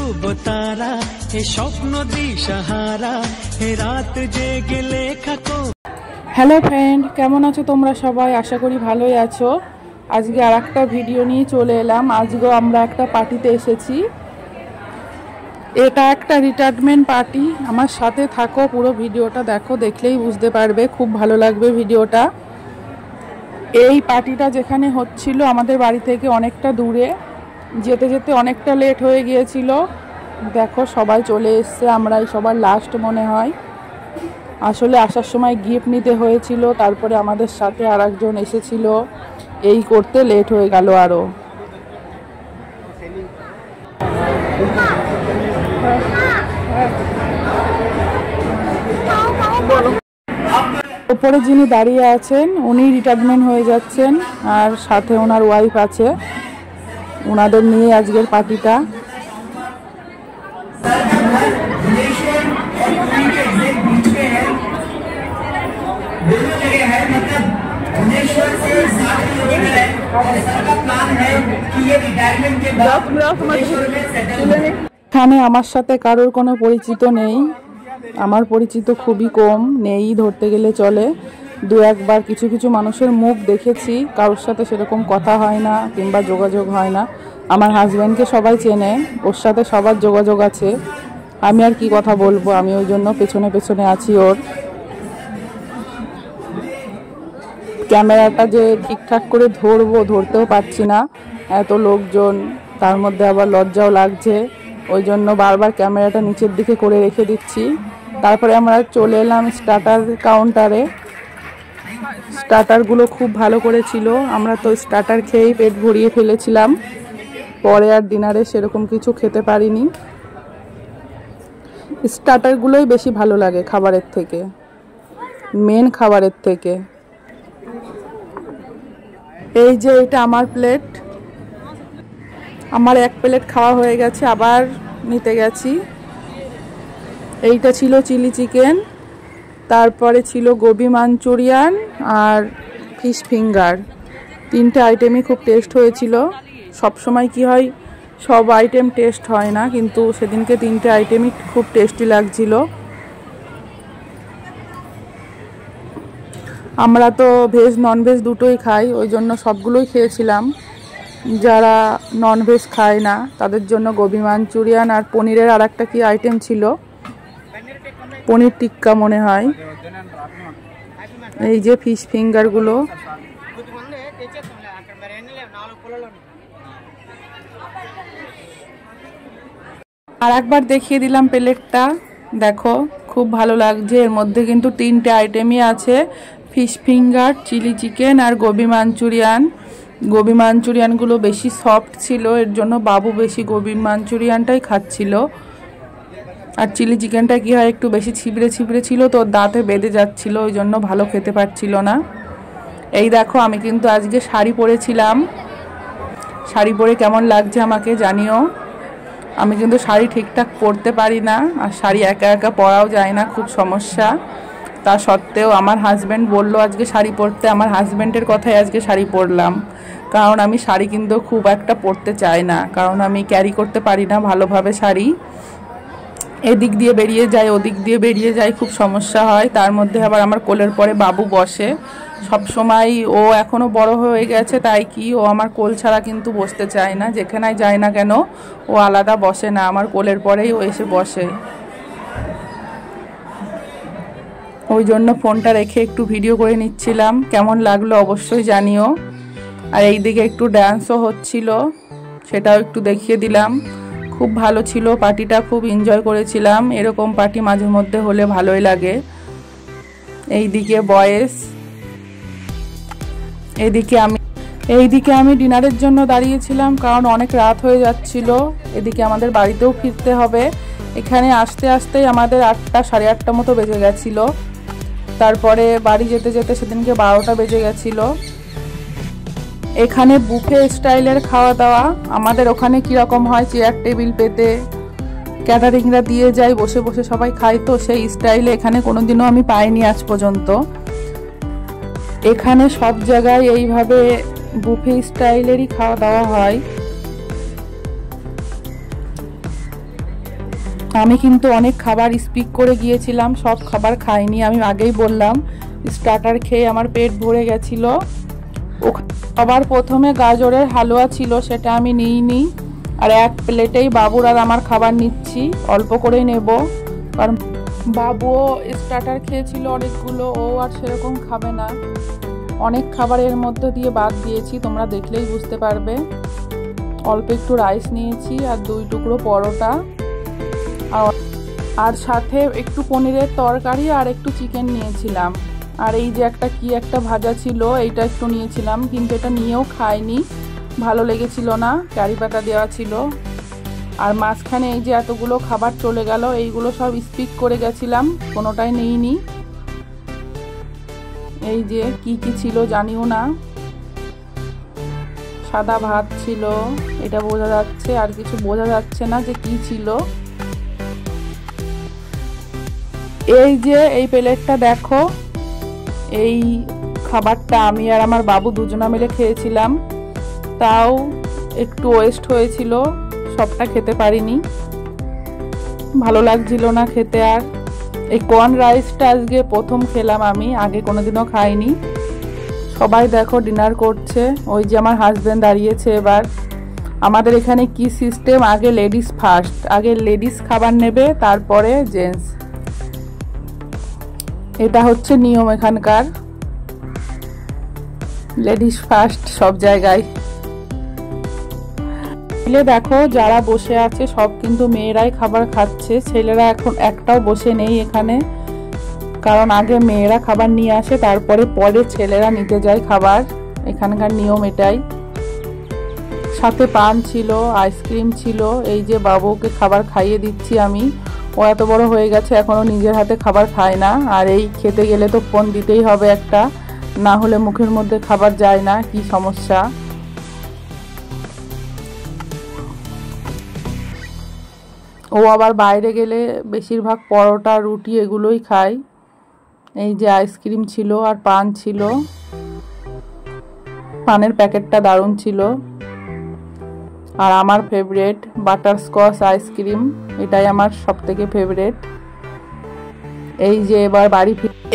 ধ্রুব তারা, হে স্বপ্ন দিশাহারা, হে রাত জেগে লেখা। হ্যালো ফ্রেন্ড, কেমন আছো তোমরা সবাই? আশা করি ভালোই আছো। আজকে আর একটা ভিডিও নিয়ে চলে এলাম। আজকেও আমরা একটা পার্টিতে এসেছি। এটা একটা রিটায়ারমেন্ট পার্টি। আমার সাথে থাকো, পুরো ভিডিওটা দেখো, দেখলেই বুঝতে পারবে, খুব ভালো লাগবে ভিডিওটা। এই পার্টিটা যেখানে হচ্ছিল আমাদের বাড়ি থেকে অনেকটা দূরে, যেতে যেতে অনেকটা লেট হয়ে গিয়েছিল। দেখো সবাই চলে এসছে, আমরাই সবার লাস্ট মনে হয়। আসলে আসার সময় গিফট নিতে হয়েছিল, তারপরে আমাদের সাথে আর একজন এসেছিল, এই করতে লেট হয়ে গেল আরও। উপরে যিনি দাঁড়িয়ে আছেন উনি রিটায়ারমেন্ট হয়ে যাচ্ছেন, আর সাথে ওনার ওয়াইফ আছে। ওনাদের নিয়ে আজকের পার্টিটা। এখানে আমার সাথে কারোর কোনো পরিচিত নেই, আমার পরিচিত খুবই কম, নেই ধরতে গেলে চলে। দু একবার কিছু কিছু মানুষের মুখ দেখেছি, কারোর সাথে সেরকম কথা হয় না কিংবা যোগাযোগ হয় না। আমার হাজব্যান্ডকে সবাই চেনে, ওর সাথে সবার যোগাযোগ আছে। আমি আর কি কথা বলবো, আমি ওই জন্য পেছনে পেছনে আছি ওর। ক্যামেরাটা যে ঠিকঠাক করে ধরবো, ধরতেও পারছি না, এত লোকজন, তার মধ্যে আবার লজ্জাও লাগছে। ওই জন্য বারবার ক্যামেরাটা নিচের দিকে করে রেখে দিচ্ছি। তারপরে আমরা চলে এলাম স্টার্টার কাউন্টারে। স্টার্টারগুলো খুব ভালো করেছিল, আমরা তো স্টার্টার খেয়েই পেট ভরিয়ে ফেলেছিলাম। পরে আর ডিনারে সেরকম কিছু খেতে পারিনি। স্টার্টারগুলোই বেশি ভালো লাগে খাবারের থেকে, মেন খাবারের থেকে। এই যে এটা আমার প্লেট, আমার এক প্লেট খাওয়া হয়ে গেছে, আবার নিতে গেছি। এইটা ছিল চিলি চিকেন, তারপরে ছিল গোবি মাঞ্চুরিয়ান আর ফিশ ফিঙ্গার। তিনটে আইটেমই খুব টেস্ট হয়েছিল। সব সময় কি হয়, সব আইটেম টেস্ট হয় না, কিন্তু সেদিনকে তিনটে আইটেমই খুব টেস্টি লাগছিল। আমরা তো ভেজ ননভেজ দুটোই খাই, ওই জন্য সবগুলোই খেয়েছিলাম। যারা ননভেজ খায় না তাদের জন্য গোবি মাঞ্চুরিয়ান আর পনিরের আর একটা কি আইটেম ছিল, পনির টিক্কা মনে হয়। এই যে ফিশ ফিঙ্গারগুলো। আর একবার দেখিয়ে দিলাম প্লেটটা, দেখো খুব ভালো লাগছে। এর মধ্যে কিন্তু তিনটে আইটেমই আছে, ফিশ ফিঙ্গার, চিলি চিকেন আর গোবি মাঞ্চুরিয়ান। গোবি মাঞ্চুরিয়ানগুলো বেশি সফট ছিল, এর জন্য বাবু বেশি গোবি মাঞ্চুরিয়ানটাই খাচ্ছিল। আর চিলি চিকেনটা কি হয়, একটু বেশি ছিবড়ে ছিবড়ে ছিল, তো দাঁতে বেঁধে যাচ্ছিল, ওই জন্য ভালো খেতে পারছিল না। এই দেখো আমি কিন্তু আজকে শাড়ি পরেছিলাম, শাড়ি পরে কেমন লাগছে আমাকে জানিও। আমি কিন্তু শাড়ি ঠিকঠাক পরতে পারি না, আর শাড়ি একা একা পরাও যায় না, খুব সমস্যা। তা সত্ত্বেও আমার হাজব্যান্ড বললো আজকে শাড়ি পরতে, আমার হাজব্যান্ডের কথাই আজকে শাড়ি পরলাম। কারণ আমি শাড়ি কিন্তু খুব একটা পরতে চাই না, কারণ আমি ক্যারি করতে পারি না ভালোভাবে শাড়ি। এদিক দিয়ে বেরিয়ে যায়, ওদিক দিয়ে বেরিয়ে যায়, খুব সমস্যা হয়। তার মধ্যে আবার আমার কোলের পরে বাবু বসে সব সময়। ও এখনো বড় হয়ে গেছে, তাই কি ও আমার কোল ছাড়া কিন্তু বসতে চায় না, যেখানেই যায় না কেন ও আলাদা বসে না, আমার কোলের পরেই ও এসে বসে। ওই জন্য ফোনটা রেখে একটু ভিডিও করে নিচ্ছিলাম, কেমন লাগলো অবশ্যই জানিও। আর এইদিকে একটু ডান্সও হচ্ছিল, সেটাও একটু দেখিয়ে দিলাম। খুব ভালো ছিল পার্টিটা, খুব এনজয় করেছিলাম। এরকম পার্টি মাঝে মধ্যে হলে ভালোই লাগে। এইদিকে বয়েস, এইদিকে আমি ডিনারের জন্য দাঁড়িয়েছিলাম, কারণ অনেক রাত হয়ে যাচ্ছিল। এদিকে আমাদের বাড়িতেও ফিরতে হবে। এখানে আসতে আসতেই আমাদের 8টা সাড়ে 8টা মতো বেজে গেছিলো। তারপরে বাড়ি যেতে যেতে সেদিনকে 12টা বেজে গেছিলো। এখানে বুফে স্টাইলের খাওয়া দাওয়া। আমাদের ওখানে কীরকম হয়, চেয়ার টেবিল পেতে ক্যাটারিংরা দিয়ে যায়, বসে বসে সবাই খায়, তো সেই স্টাইলে এখানে কোনোদিনও আমি পাইনি আজ পর্যন্ত। এখানে সব জায়গায় এইভাবে বুফে স্টাইলেরই খাওয়া দাওয়া হয়। আমি কিন্তু অনেক খাবার স্কিপ করে গিয়েছিলাম, সব খাবার খাইনি। আমি আগেই বললাম স্টার্টার খেয়ে আমার পেট ভরে গেছিল। সবার প্রথমে গাজরের হালুয়া ছিল, সেটা আমি নিইনি। আর এক প্লেটেই বাবুর আর আমার খাবার নিচ্ছি, অল্প করেই নেব, কারণ বাবুও স্টার্টার খেয়েছিল অনেকগুলো, ও আর সেরকম খাবে না। অনেক খাবারের মধ্যে দিয়ে বাদ দিয়েছি, তোমরা দেখলেই বুঝতে পারবে। অল্প একটু রাইস নিয়েছি আর 2 টুকরো পরোটা, আর সাথে একটু পনিরের তরকারি আর একটু চিকেন নিয়েছিলাম। আর এই যে একটা ভাজা ছিল, এইটা একটু নিয়েছিলাম, কিন্তু এটা নিয়েও খাইনি, ভালো লেগেছিল না, কারি পাতা দেওয়া ছিল। আর মাঝখানে এই যে এতগুলো খাবার চলে গেল, এইগুলো সব স্কিপ করে গেছিলাম, কোনোটাই নেইনি। এই যে কি কি ছিল জানিও না, সাদা ভাত ছিল, এটা বোঝা যাচ্ছে, আর কিছু বোঝা যাচ্ছে না যে কি ছিল। এই যে এই প্লেটটা দেখো, এই খাবারটা আমি আর আমার বাবু দুজনা মিলে খেয়েছিলাম, তাও একটু ওয়েস্ট হয়েছিল, সবটা খেতে পারিনি, ভালো লাগছিল না খেতে। আর এই কর্ন রাইসটা আজকে প্রথম খেলাম আমি, আগে কোনোদিনও খাইনি। সবাই দেখো ডিনার করছে, ওই যে আমার হাজবেন্ড দাঁড়িয়েছে। এবার আমাদের এখানে কি সিস্টেম, আগে লেডিস ফার্স্ট, আগে লেডিস খাবার নেবে, তারপরে জেন্টস, এটা হচ্ছে নিয়ম এখানকার, লেডিস ফার্স্ট সব জায়গায়। দেখো যারা বসে আছে সব কিন্তু মেয়েরাই খাবার খাচ্ছে, ছেলেরা এখন একটাও বসে নেই এখানে, কারণ আগে মেয়েরা খাবার নিয়ে আসে, তারপরে পরে ছেলেরা নিতে যায় খাবার, এখানকার নিয়ম এটাই। সাথে পান ছিল, আইসক্রিম ছিল। এই যে বাবুকে খাবার খাইয়ে দিচ্ছি আমি, ও এত বড় হয়ে গেছে এখনো নিজের হাতে খাবার খায় না। আর এই খেতে গেলে তো ফোন দিতেই হবে একটা, না হলে মুখের মধ্যে খাবার যায় না, কি সমস্যা। ও আবার বাইরে গেলে বেশিরভাগ পরোটা রুটি এগুলোই খায়। এই যে আইসক্রিম ছিল আর পান ছিল, পানের প্যাকেটটা দারুণ ছিল। আর আমার ফেভারিট বাটারস্কচ আইসক্রিম, এটাই আমার সবথেকে ফেভারিট। এই যে এবার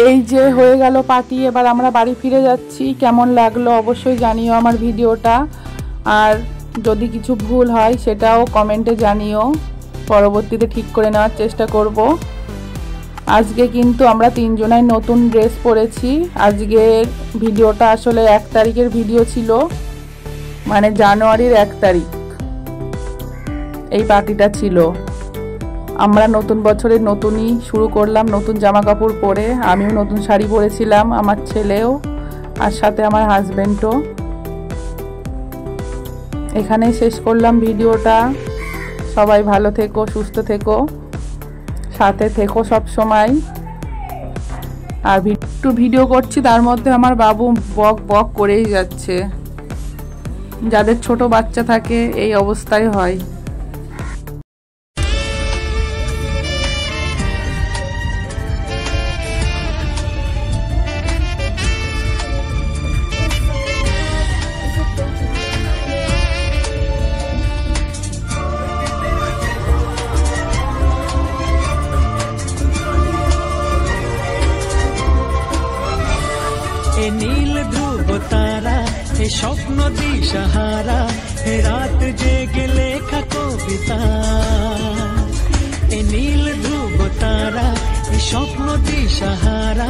এই যে হয়ে গেল পার্টি, এবার আমরা বাড়ি ফিরে যাচ্ছি। কেমন লাগলো অবশ্যই জানিও আমার ভিডিওটা, আর যদি কিছু ভুল হয় সেটাও কমেন্টে জানিও, পরবর্তীতে ঠিক করে নেওয়ার চেষ্টা করব। আজকে কিন্তু আমরা 3 জনাই নতুন ড্রেস পরেছি। আজকের ভিডিওটা আসলে 1 তারিখের ভিডিও ছিল, মানে জানুয়ারির 1 তারিখ এই পার্টিটা ছিল। আমরা নতুন বছরের নতুনই শুরু করলাম, নতুন জামা কাপড় পরে, আমিও নতুন শাড়ি পরেছিলাম, আমার ছেলেও, আর সাথে আমার হাজবেন্ডও। এখানেই শেষ করলাম ভিডিওটা। সবাই ভালো থেকো, সুস্থ থেকো, সাথে থেকো সব সময়। আর একটু ভিডিও করছি, তার মধ্যে আমার বাবু বক বক করেই যাচ্ছে। যাদের ছোট বাচ্চা থাকে এই অবস্থায় হয়। এ নীল ধ্রুব তারা, এ স্বপ্ন দিশাহারা, এ রাত জেগে লেখা কবিতা। এ নীল ধ্রুব তারা, এ স্বপ্ন দিশাহারা,